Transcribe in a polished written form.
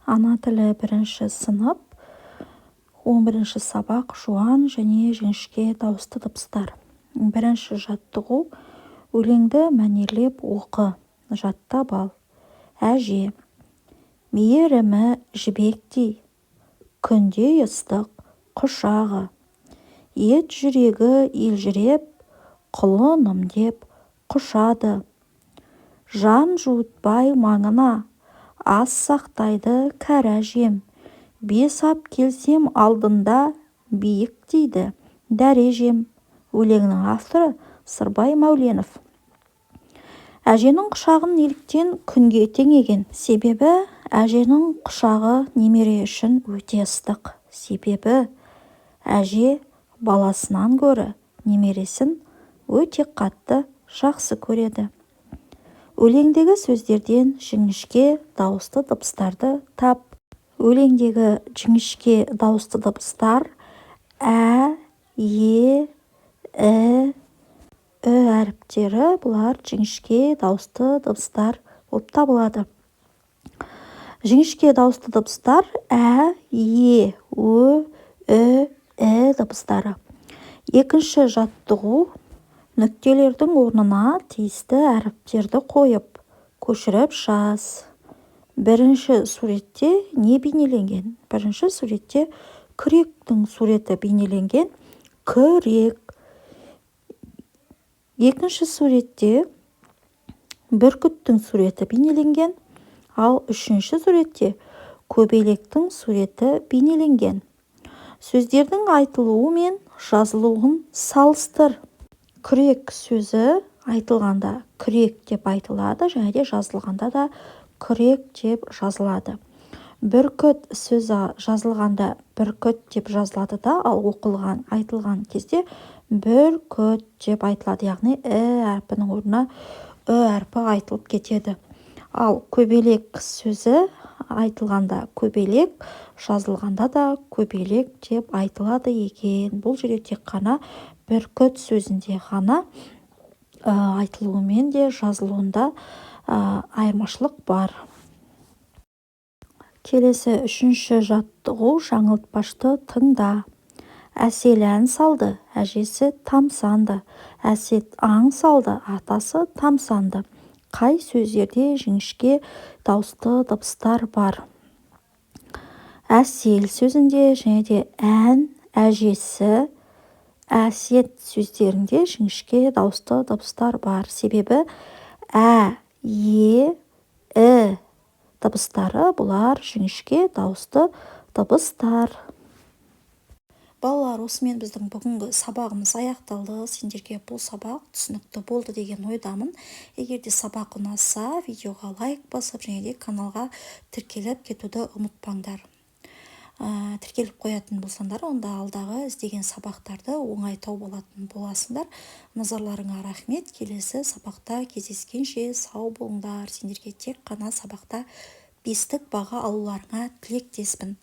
Ана тілі бірінші сынып, 11-ші сабақ жуан және жіңішке дауысты дыбыстар. Бірінші жаттығу: өлеңді мәнерлеп оқы, жаттап ал. Әже, мейірімі жібектей, күндей ыстық құшағы, ет жүрегі елжіреп, құлыным деп құшады. Жан жуытпай маңына, ас сақтайды кәрі әжем. Бес ап келсем алдында, биік дейді дәрежем. Өлеңнің авторы Сырбай Мәуленов. Әженің құшағын неліктен күнге теңеген? Себебі әженің құшағы немере үшін өте ыстық. Себебі әже баласынан гөрі немересін өте қатты жақсы көреді. Өлеңдегі сөздерден жіңішке дауысты дыбыстарды тап. Өлеңдегі жіңішке дауысты дыбыстар ә, е, і, ү әріптері. Бұлар жіңішке дауысты дыбыстар болып табылады. Жіңішке дауысты дыбыстар ә, е, ү, і дыбыстары. Екінші жаттығу: нүктелердің орнына тиісті әріптерді қойып, көшіріп жаз. Бірінші суретте не бейнеленген? Бірінші суретте күректің суреті бейнеленген. Күрек. Екінші суретте бүркіттің суреті бейнеленген. Ал үшінші суретте көбелектің суреті бейнеленген. Сөздердің айтылуы мен жазылуын салыстыр. Күрек сөзі айтылғанда күрек деп айтылады, және де жазылғанда да күрек деп жазылады. Бүркіт сөзі жазылғанда бүркіт деп жазылады да, ал айтылған кезде бүркіт деп айтылады. Яғни әрпінің орнына әрпі айтылып кетеді. Ал көбелек сөзі айтылғанда көбелек, жазылғанда да көбелек деп айтылады екен. Бұл жерде тек қана бүркіт сөзінде ғана айтылуымен де жазылуында айырмашылық бар. Келесі үшінші жаттығу: жаңылтпашты тыңда. Әсел ән салды, әжесі тамсанды. Әсет аң салды, атасы тамсанды. Қай сөздерде жіңішке дауысты дыбыстар бар? Әсел сөзінде және де ән, әжесі, әсет сөздерінде жіңішке дауысты дыбыстар бар. Себебі ә, е, і дыбыстары бұлар жіңішке дауысты дыбыстар. Балалар, осымен біздің бүгінгі сабағымыз аяқталды. Сендерге бұл сабақ түсінікті болды деген ойдамын. Егер де сабақ ұнаса, видеоға лайк басып, және де каналға тіркеліп кетуді ұмытпаңдар. Тіркеліп қоятын болсаңдар, онда алдағы іздеген сабақтарды оңай тауып алатын боласыңдар. Назарларыңа рахмет. Келесі сабақта кездескенше сау болыңдар. Сендерге тек қана сабақта 5-тік баға алуларыңа тілектеспін.